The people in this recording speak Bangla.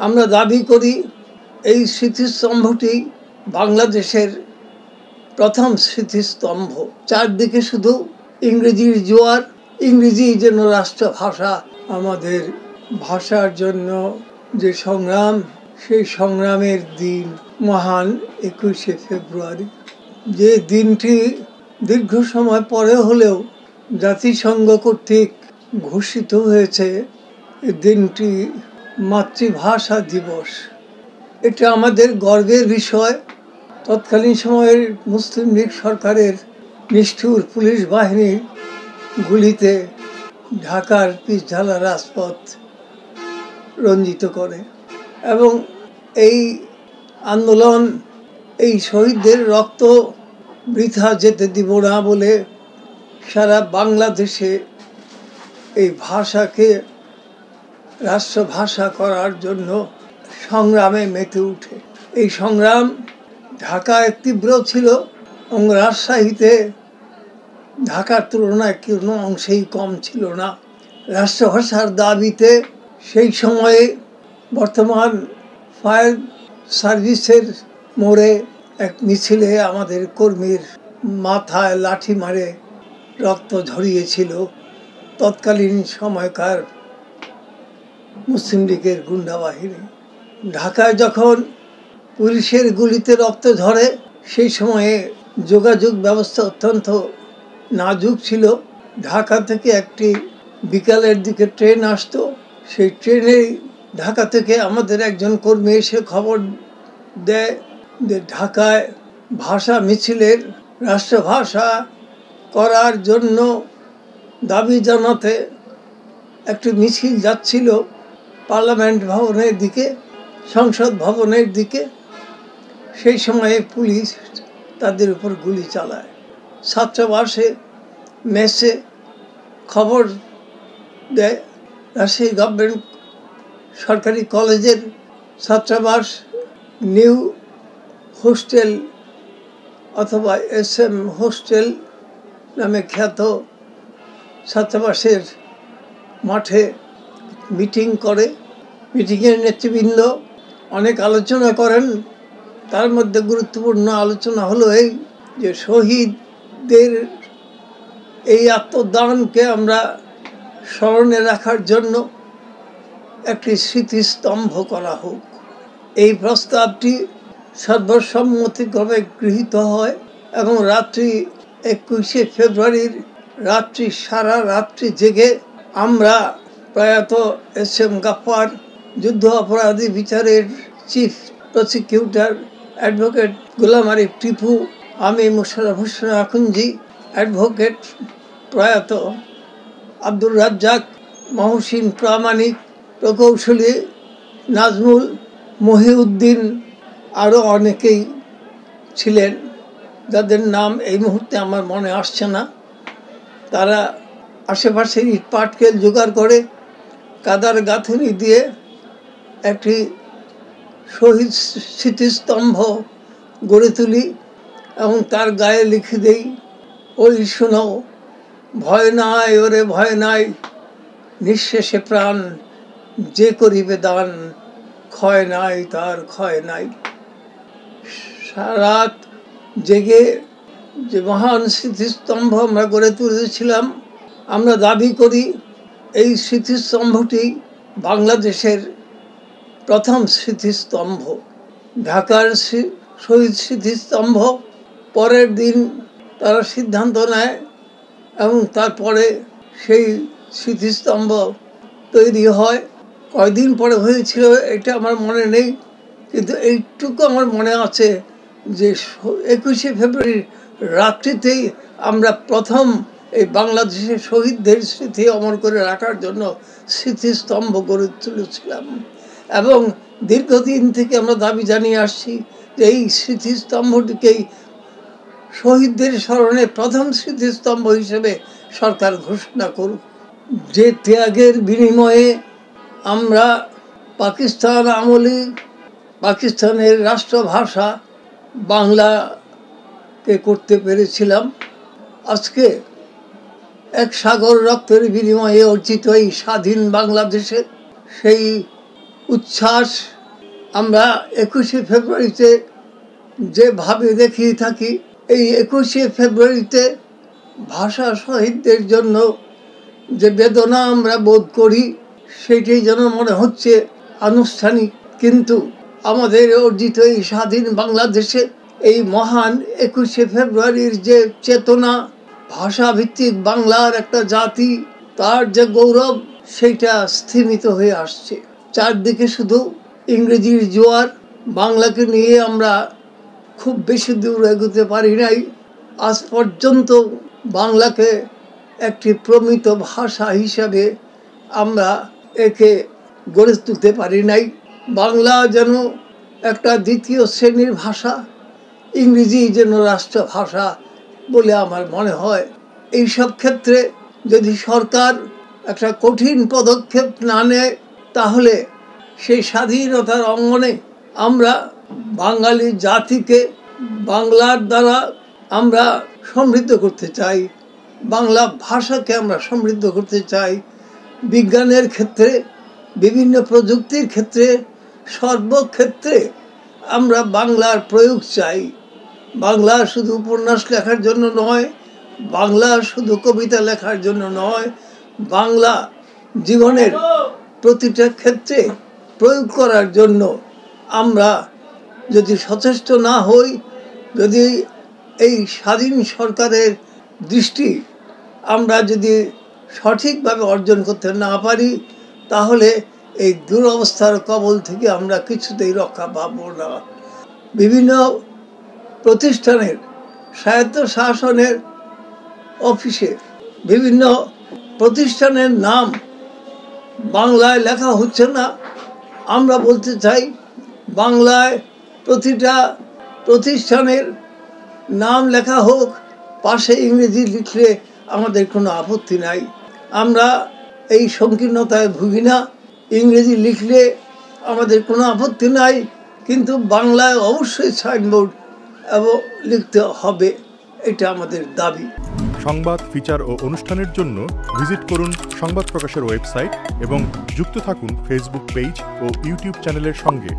আমরা দাবি করি এই স্মৃতিস্তম্ভটি বাংলাদেশের প্রথম স্মৃতিস্তম্ভ। চারদিকে শুধু ইংরেজির জোয়ার, ইংরেজি যেন রাষ্ট্রভাষা। আমাদের ভাষার জন্য যে সংগ্রাম, সেই সংগ্রামের দিন মহান 21শে ফেব্রুয়ারি, যে দিনটি দীর্ঘ সময় পরে হলেও জাতিসংঘ কর্তৃক ঘোষিত হয়েছে। এই দিনটি মাতৃভাষা দিবস। এটা আমাদের গর্বের বিষয়। তৎকালীন সময়ের মুসলিম লীগ সরকারের নিষ্ঠুর পুলিশ বাহিনীর গুলিতে ঢাকার পিচঢালা রাজপথ রঞ্জিত করে এবং এই আন্দোলন, এই শহীদদের রক্ত বৃথা যেতে দিব না বলে সারা বাংলাদেশে এই ভাষাকে রাষ্ট্রভাষা করার জন্য সংগ্রামে মেতে উঠে। এই সংগ্রাম ঢাকায় তীব্র ছিল এবং রাজশাহীতে ঢাকার তুলনায় কোনো অংশেই কম ছিল না। রাষ্ট্রভাষার দাবিতে সেই সময়ে বর্তমান ফায়ার সার্ভিসের মোড়ে এক মিছিলে আমাদের কর্মীর মাথায় লাঠি মারে রক্ত ঝরিয়েছিল তৎকালীন সময়কার মুসলিম লীগের গুন্ডা বাহিনী। ঢাকায় যখন পুলিশের গুলিতে রক্ত ঝরে, সেই সময়ে যোগাযোগ ব্যবস্থা অত্যন্ত নাজুক ছিল। ঢাকা থেকে একটি বিকালের দিকে ট্রেন আসতো। সেই ট্রেনে ঢাকা থেকে আমাদের একজন কর্মী এসে খবর দেয় যে ঢাকায় ভাষা মিছিলের রাষ্ট্রভাষা করার জন্য দাবি জানাতে একটি মিছিল যাচ্ছিল পার্লামেন্ট ভবনের দিকে, সংসদ ভবনের দিকে। সেই সময়ে পুলিশ তাদের উপর গুলি চালায়। ছাত্রাবাসে মেসে খবর দেয়। রাজশাহী গভর্নমেন্ট সরকারি কলেজের ছাত্রাবাস, নিউ হোস্টেল অথবা SM হোস্টেল নামে খ্যাত ছাত্রাবাসের মাঠে মিটিং করে। মিটিংয়ের নেতৃবৃন্দ অনেক আলোচনা করেন। তার মধ্যে গুরুত্বপূর্ণ আলোচনা হলো এই যে শহীদদের এই আত্মদানকে আমরা স্মরণে রাখার জন্য একটি স্মৃতিস্তম্ভ করা হোক। এই প্রস্তাবটি সর্বসম্মতিক্রমে গৃহীত হয় এবং রাত্রি 21শে ফেব্রুয়ারির রাত্রি সারা রাত্রি জেগে আমরা প্রয়াত SM গাফফার, যুদ্ধ অপরাধী বিচারের চিফ প্রসিকিউটর অ্যাডভোকেট গোলাম আরিফ টিপু, আমি মোশাররফ হোসেন আখুনজি, অ্যাডভোকেট প্রয়াত আব্দুর রাজ্জাক, মহসিন প্রামাণিক, প্রকৌশলী নাজমুল, মহিউদ্দিন, আরও অনেকেই ছিলেন যাদের নাম এই মুহূর্তে আমার মনে আসছে না। তারা আশেপাশের ইট পাটকেল জোগাড় করে কাদার গাঁথুনি দিয়ে একটি শহীদ স্মৃতিস্তম্ভ গড়ে তুলি এবং তার গায়ে লিখে দেই, ওই শোনো, ভয় নাই ওরে ভয় নাই, নিঃশেষে প্রাণ যে করিবে দান, ক্ষয় নাই তার ক্ষয় নাই। সারাত জেগে যে মহান স্মৃতিস্তম্ভ আমরা গড়ে তুলেছিলাম, আমরা দাবি করি এই স্মৃতিস্তম্ভটি বাংলাদেশের প্রথম স্মৃতিস্তম্ভ। ঢাকার শহীদ স্মৃতিস্তম্ভ পরের দিন তারা সিদ্ধান্ত নেয় এবং তারপরে সেই স্মৃতিস্তম্ভ তৈরি হয়। কয়দিন পরে হয়েছিল এটা আমার মনে নেই, কিন্তু এইটুকু আমার মনে আছে যে 21শে ফেব্রুয়ারির রাত্রিতেই আমরা প্রথম এই বাংলাদেশের শহীদদের স্মৃতি অমর করে রাখার জন্য স্মৃতিস্তম্ভ গড়ে তুলেছিলাম এবং দীর্ঘদিন থেকে আমরা দাবি জানিয়ে আসছি যে এই স্মৃতিস্তম্ভটিকেই শহীদদের স্মরণে প্রথম স্মৃতিস্তম্ভ হিসেবে সরকার ঘোষণা করুক। যে ত্যাগের বিনিময়ে আমরা পাকিস্তান আমলে পাকিস্তানের রাষ্ট্রভাষা বাংলাকে করতে পেরেছিলাম, আজকে এক সাগর রক্তের বিনিময়ে অর্জিত এই স্বাধীন বাংলাদেশে সেই উচ্ছ্বাস আমরা 21শে ফেব্রুয়ারিতে যেভাবে দেখিয়ে থাকি, এই 21শে ফেব্রুয়ারিতে ভাষা শহীদদের জন্য যে বেদনা আমরা বোধ করি সেটাই যেন মনে হচ্ছে আনুষ্ঠানিক। কিন্তু আমাদের অর্জিত এই স্বাধীন বাংলাদেশে এই মহান 21শে ফেব্রুয়ারির যে চেতনা, ভাষাভিত্তিক বাংলার একটা জাতি, তার যে গৌরব, সেটা স্থিমিত হয়ে আসছে। চারদিকে শুধু ইংরেজির জোয়ার। বাংলাকে নিয়ে আমরা খুব বেশি দূর এগোতে পারি নাই। আজ পর্যন্ত বাংলাকে একটি প্রমিত ভাষা হিসাবে আমরা একে গড়ে তুলতে পারি নাই। বাংলা যেন একটা দ্বিতীয় শ্রেণীর ভাষা, ইংরেজি যেন রাষ্ট্রভাষা বলে আমার মনে হয়। এইসব ক্ষেত্রে যদি সরকার একটা কঠিন পদক্ষেপ না নেয়, তাহলে সেই স্বাধীনতার অঙ্গনে আমরা বাঙালি জাতিকে বাংলার দ্বারা আমরা সমৃদ্ধ করতে চাই, বাংলা ভাষাকে আমরা সমৃদ্ধ করতে চাই। বিজ্ঞানের ক্ষেত্রে, বিভিন্ন প্রযুক্তির ক্ষেত্রে, সর্বক্ষেত্রে আমরা বাংলার প্রয়োগ চাই। বাংলা শুধু উপন্যাস লেখার জন্য নয়, বাংলা শুধু কবিতা লেখার জন্য নয়, বাংলা জীবনের প্রতিটা ক্ষেত্রে প্রয়োগ করার জন্য আমরা যদি সচেষ্ট না হই, যদি এই স্বাধীন সরকারের দৃষ্টি আমরা যদি সঠিকভাবে অর্জন করতে না পারি, তাহলে এই দুরবস্থার কবল থেকে আমরা কিছুতেই রক্ষা পাব না। বিভিন্ন প্রতিষ্ঠানের, স্বায়ত্তশাসনের অফিসে বিভিন্ন প্রতিষ্ঠানের নাম বাংলায় লেখা হচ্ছে না। আমরা বলতে চাই, বাংলায় প্রতিটা প্রতিষ্ঠানের নাম লেখা হোক, পাশে ইংরেজি লিখলে আমাদের কোনো আপত্তি নাই। আমরা এই সংকীর্ণতায় ভুগি না। ইংরেজি লিখলে আমাদের কোনো আপত্তি নাই, কিন্তু বাংলায় অবশ্যই সাইনবোর্ড এবং লিখতে হবে, এটা আমাদের দাবি। সংবাদ, ফিচার ও অনুষ্ঠানের জন্য ভিজিট করুন সংবাদ প্রকাশের ওয়েবসাইট এবং যুক্ত থাকুন ফেসবুক পেজ ও ইউটিউব চ্যানেলের সঙ্গে।